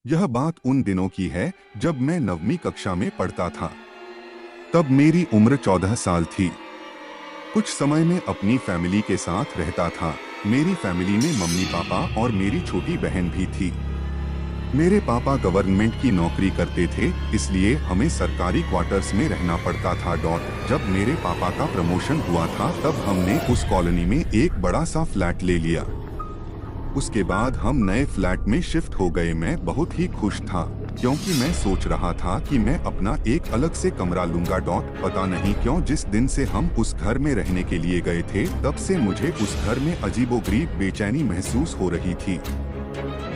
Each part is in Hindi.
यह बात उन दिनों की है जब मैं 9वीं कक्षा में पढ़ता था। तब मेरी उम्र 14 साल थी। कुछ समय में अपनी फैमिली के साथ रहता था। मेरी फैमिली में मम्मी पापा और मेरी छोटी बहन भी थी। मेरे पापा गवर्नमेंट की नौकरी करते थे, इसलिए हमें सरकारी क्वार्टर्स में रहना पड़ता था। जब मेरे पापा का प्रमोशन हुआ था तब हमने उस कॉलोनी में एक बड़ा सा फ्लैट ले लिया। उसके बाद हम नए फ्लैट में शिफ्ट हो गए। मैं बहुत ही खुश था क्योंकि मैं सोच रहा था कि मैं अपना एक अलग से कमरा लूंगा। पता नहीं क्यों जिस दिन से हम उस घर में रहने के लिए गए थे तब से मुझे उस घर में अजीबोगरीब बेचैनी महसूस हो रही थी।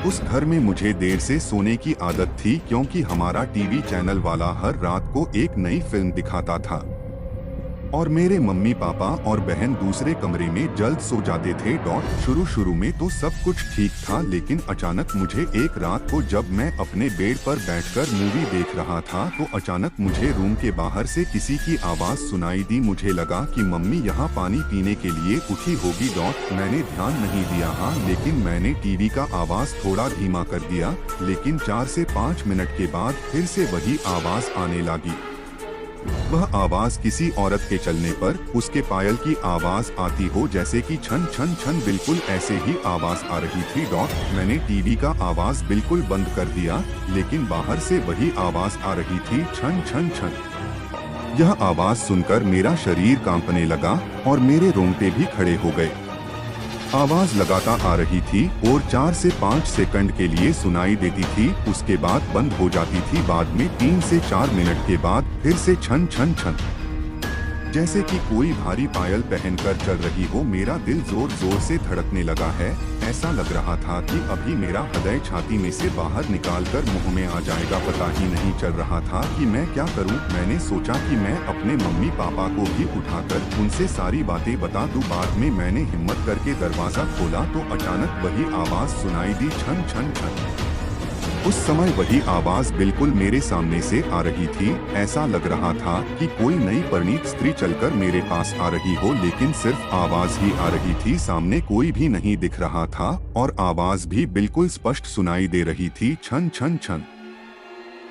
उस घर में मुझे देर से सोने की आदत थी क्योंकि हमारा टीवी चैनल वाला हर रात को एक नई फिल्म दिखाता था और मेरे मम्मी पापा और बहन दूसरे कमरे में जल्द सो जाते थे। शुरू में तो सब कुछ ठीक था, लेकिन अचानक मुझे एक रात को जब मैं अपने बेड पर बैठकर मूवी देख रहा था तो अचानक मुझे रूम के बाहर से किसी की आवाज सुनाई दी। मुझे लगा कि मम्मी यहाँ पानी पीने के लिए उठी होगी। मैंने ध्यान नहीं दिया लेकिन मैंने टीवी का आवाज थोड़ा धीमा कर दिया, लेकिन 4 से 5 मिनट के बाद फिर से वही आवाज आने लगी। वह आवाज किसी औरत के चलने पर उसके पायल की आवाज आती हो, जैसे कि छन छन छन। बिल्कुल ऐसे ही आवाज आ रही थी। मैंने टीवी का आवाज बिल्कुल बंद कर दिया, लेकिन बाहर से वही आवाज आ रही थी, छन छन छन। यह आवाज सुनकर मेरा शरीर कांपने लगा और मेरे रोंगटे भी खड़े हो गए। आवाज लगातार आ रही थी और 4 से 5 सेकंड के लिए सुनाई देती थी, उसके बाद बंद हो जाती थी। बाद में 3 से 4 मिनट के बाद फिर से छन छन छन, जैसे कि कोई भारी पायल पहनकर चल रही हो। मेरा दिल जोर जोर से धड़कने लगा है। ऐसा लग रहा था कि अभी मेरा हृदय छाती में से बाहर निकालकर मुंह में आ जाएगा। पता ही नहीं चल रहा था कि मैं क्या करूं। मैंने सोचा कि मैं अपने मम्मी पापा को भी उठाकर उनसे सारी बातें बता दूं। बाद में मैंने हिम्मत करके दरवाजा खोला तो अचानक वही आवाज सुनाई दी, छन छन छन। उस समय वही आवाज बिल्कुल मेरे सामने से आ रही थी। ऐसा लग रहा था कि कोई नई परिणीत स्त्री चलकर मेरे पास आ रही हो, लेकिन सिर्फ आवाज ही आ रही थी। सामने कोई भी नहीं दिख रहा था और आवाज भी बिल्कुल स्पष्ट सुनाई दे रही थी, छन छन छन।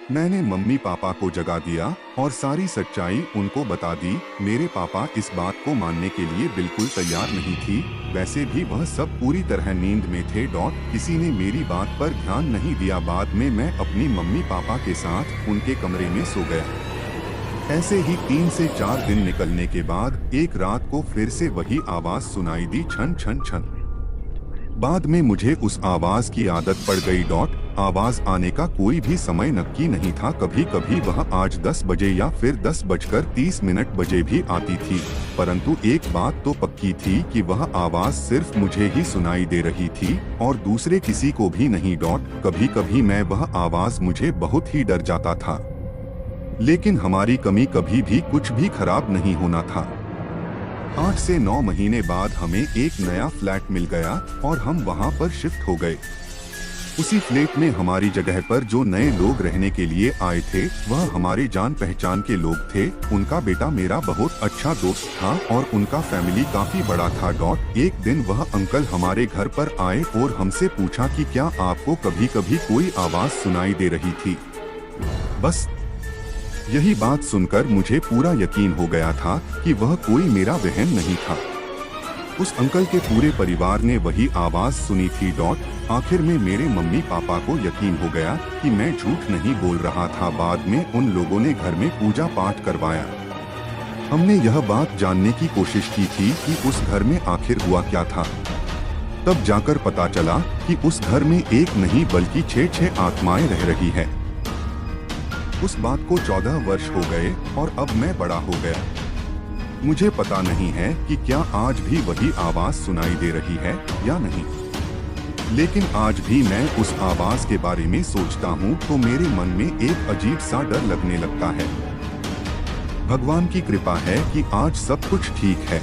मैंने मम्मी पापा को जगा दिया और सारी सच्चाई उनको बता दी। मेरे पापा इस बात को मानने के लिए बिल्कुल तैयार नहीं थी। वैसे भी वह सब पूरी तरह नींद में थे। किसी ने मेरी बात पर ध्यान नहीं दिया। बाद में मैं अपनी मम्मी पापा के साथ उनके कमरे में सो गया। ऐसे ही 3 से 4 दिन निकलने के बाद एक रात को फिर से वही आवाज सुनाई दी, छन छन छन। बाद में मुझे उस आवाज की आदत पड़ गई। आवाज आने का कोई भी समय नक्की नहीं था। कभी कभी वह आज 10 बजे या फिर 10:30 बजे भी आती थी, परंतु एक बात तो पक्की थी कि वह आवाज सिर्फ मुझे ही सुनाई दे रही थी और दूसरे किसी को भी नहीं। कभी कभी मैं वह आवाज मुझे बहुत ही डर जाता था, लेकिन हमारी कमी कभी भी कुछ भी खराब नहीं होना था। 8 से 9 महीने बाद हमें एक नया फ्लैट मिल गया और हम वहां पर शिफ्ट हो गए। उसी फ्लैट में हमारी जगह पर जो नए लोग रहने के लिए आए थे वह हमारे जान पहचान के लोग थे। उनका बेटा मेरा बहुत अच्छा दोस्त था और उनका फैमिली काफी बड़ा था। एक दिन वह अंकल हमारे घर पर आए और हमसे पूछा कि क्या आपको कभी कभी कोई आवाज सुनाई दे रही थी। बस यही बात सुनकर मुझे पूरा यकीन हो गया था कि वह कोई मेरा वहम नहीं था। उस अंकल के पूरे परिवार ने वही आवाज सुनी थी। आखिर में मेरे मम्मी पापा को यकीन हो गया कि मैं झूठ नहीं बोल रहा था। बाद में उन लोगों ने घर में पूजा पाठ करवाया। हमने यह बात जानने की कोशिश की थी कि उस घर में आखिर हुआ क्या था। तब जाकर पता चला कि उस घर में एक नहीं बल्कि 6 आत्माएं रह रही है। उस बात को 14 वर्ष हो गए और अब मैं बड़ा हो गया। मुझे पता नहीं है कि क्या आज भी वही आवाज सुनाई दे रही है या नहीं, लेकिन आज भी मैं उस आवाज के बारे में सोचता हूँ तो मेरे मन में एक अजीब सा डर लगने लगता है। भगवान की कृपा है कि आज सब कुछ ठीक है।